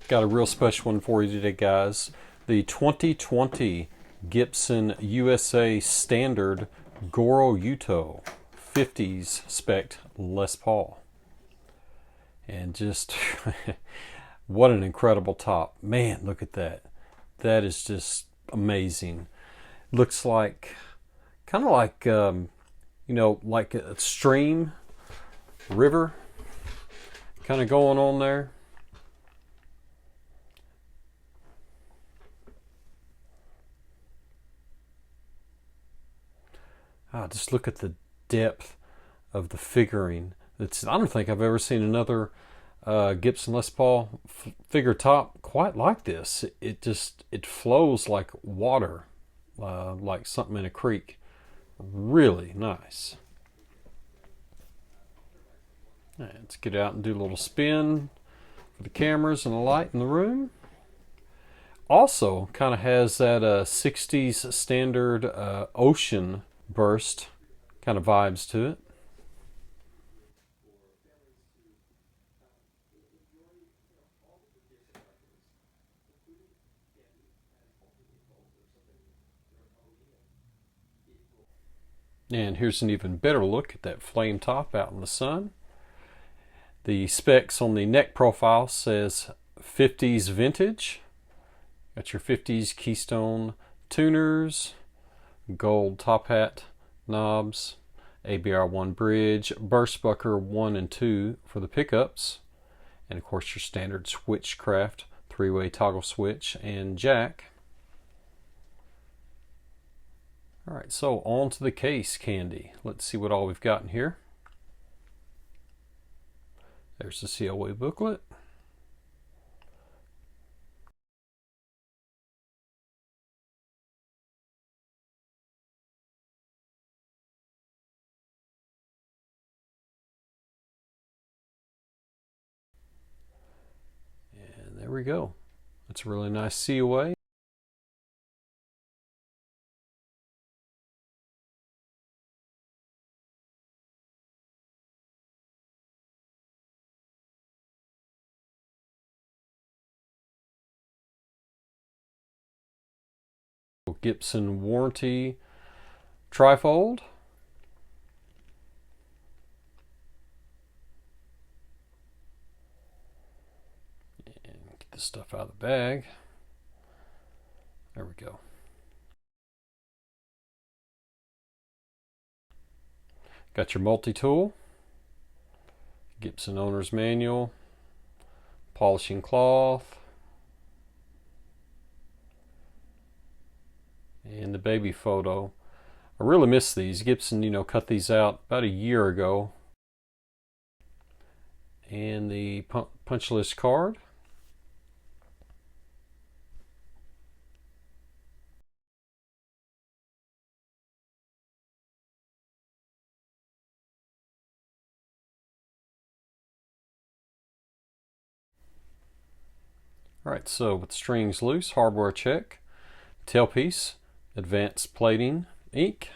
Got a real special one for you today, guys. The 2020 Gibson USA Standard Goryo Yuto 50s spec Les Paul. And just what an incredible top. Man, look at that. That is just amazing. Looks like, kind of like, like a stream, river kind of going on there. Just look at the depth of the figuring. I don't think I've ever seen another Gibson Les Paul figure top quite like this. It flows like water, like something in a creek. Really nice. Right, let's get out and do a little spin for the cameras and the light in the room. Also, kind of has that 60s standard ocean burst kind of vibes to it. And here's an even better look at that flame top out in the sun. The specs on the neck profile says 50s vintage. Got your 50s Keystone tuners, gold top hat knobs, ABR1 bridge, burst bucker 1 and 2 for the pickups, and of course your standard switchcraft 3-way toggle switch and jack. Alright, so on to the case candy. Let's see what all we've got in here. There's the COA booklet. And there we go. That's a really nice COA. Gibson warranty trifold. And get this stuff out of the bag. There we go. Got your multi-tool, Gibson owner's manual, polishing cloth, and the baby photo. I really miss these. Gibson, cut these out about a year ago. And the punch list card. Alright, so with the strings loose, hardware check, tailpiece, advanced plating, ink.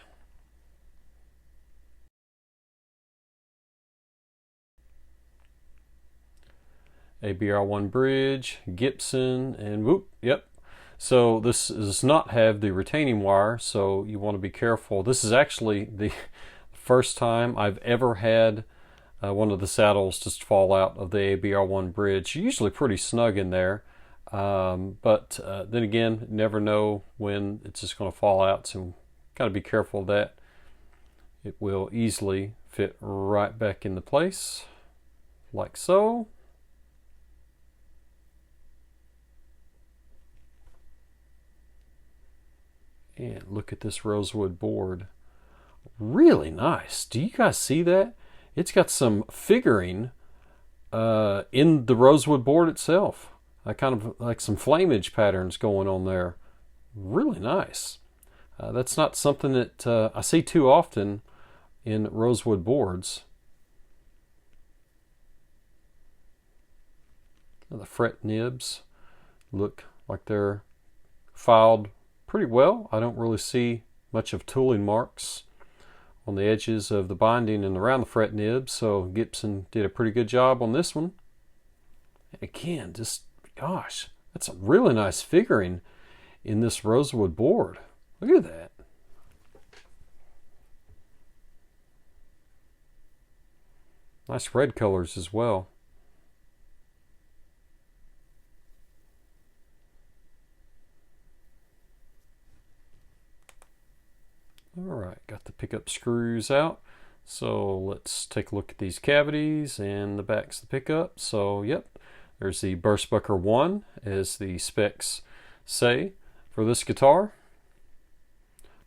ABR1 bridge, Gibson, and whoop, yep. So this does not have the retaining wire, so you want to be careful. This is actually the first time I've ever had one of the saddles just fall out of the ABR1 bridge. Usually pretty snug in there. But then again, never know when it's just going to fall out, so gotta be careful of that. It will easily fit right back into place, like so. And look at this rosewood board. Really nice. Do you guys see that? It's got some figuring in the rosewood board itself. Kind of like some flamage patterns going on there. Really nice. That's not something that I see too often in rosewood boards. The fret nibs look like they're filed pretty well. I don't really see much of tooling marks on the edges of the binding and around the fret nibs, so Gibson did a pretty good job on this one. Again, just gosh, that's a really nice figuring in this rosewood board. Look at that. Nice red colors as well. Alright, got the pickup screws out. So let's take a look at these cavities and the back's the pickup. So yep, there's the Burstbucker 1 as the specs say for this guitar.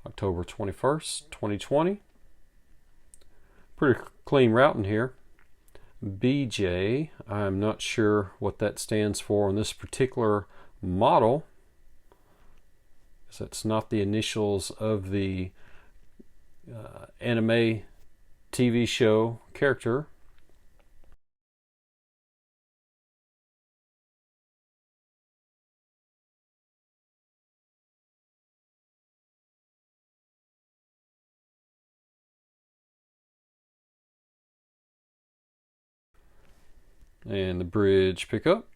October 21st, 2020. Pretty clean routing here. BJ, I'm not sure what that stands for on this particular model, because that's not the initials of the anime TV show character. And the bridge pickup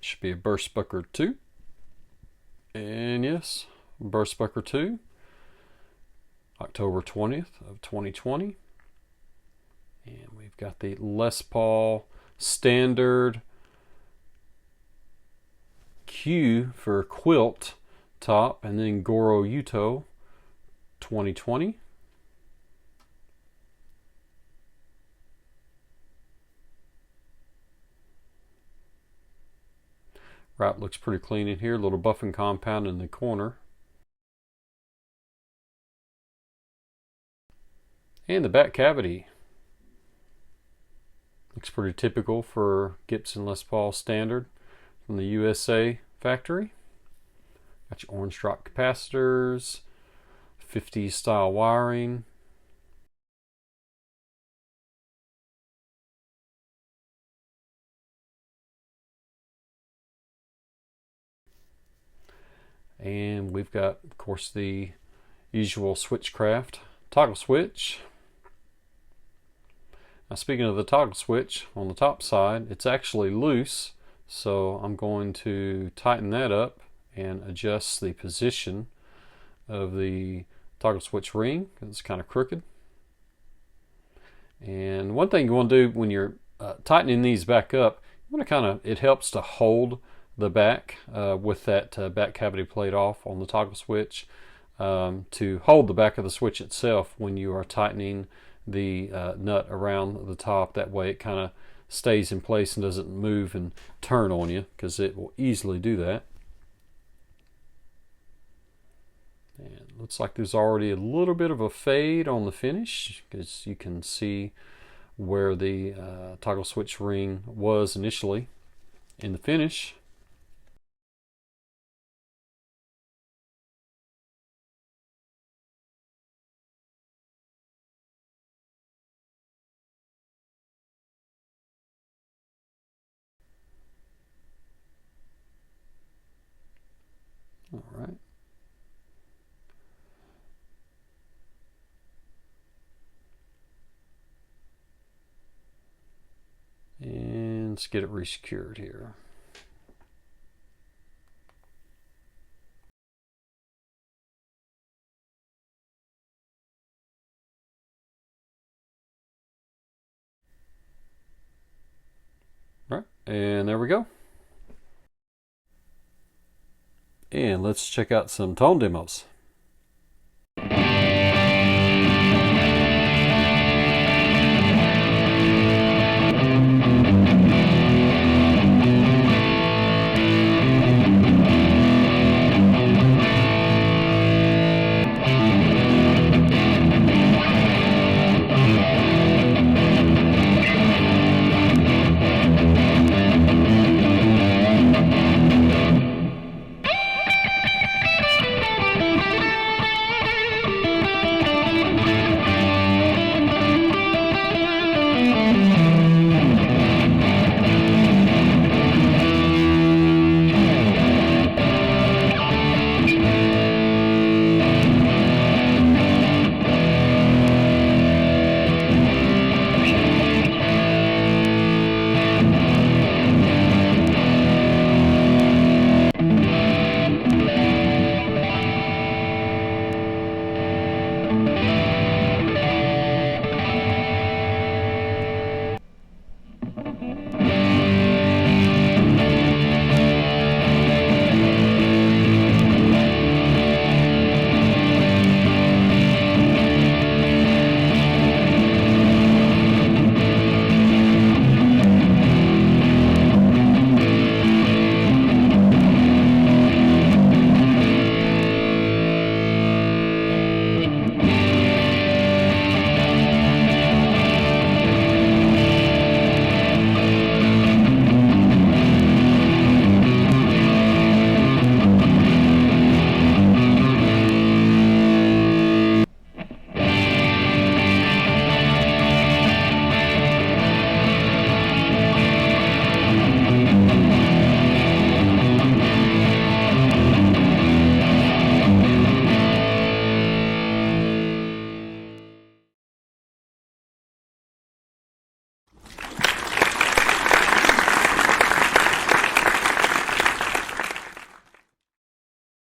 should be a Burstbucker 2. And yes, Burstbucker 2, October 20th of 2020. And we've got the Les Paul standard Q for quilt top, and then Goryo Yuto 2020. Route looks pretty clean in here. Little buffing compound in the corner. And the back cavity looks pretty typical for Gibson Les Paul standard from the USA factory. Got your orange drop capacitors, 50s style wiring. And we've got, of course, the usual switchcraft toggle switch. Now, speaking of the toggle switch, on the top side, it's actually loose, so I'm going to tighten that up and adjust the position of the toggle switch ring, because it's kind of crooked. And one thing you want to do when you're tightening these back up, you want to it helps to hold the back with that back cavity plate off on the toggle switch, to hold the back of the switch itself when you are tightening the nut around the top. That way it kind of stays in place and doesn't move and turn on you, because it will easily do that. And it looks like there's already a little bit of a fade on the finish, because you can see where the toggle switch ring was initially in the finish. All right. And let's get it resecured here. All right, and there we go. And let's check out some tone demos.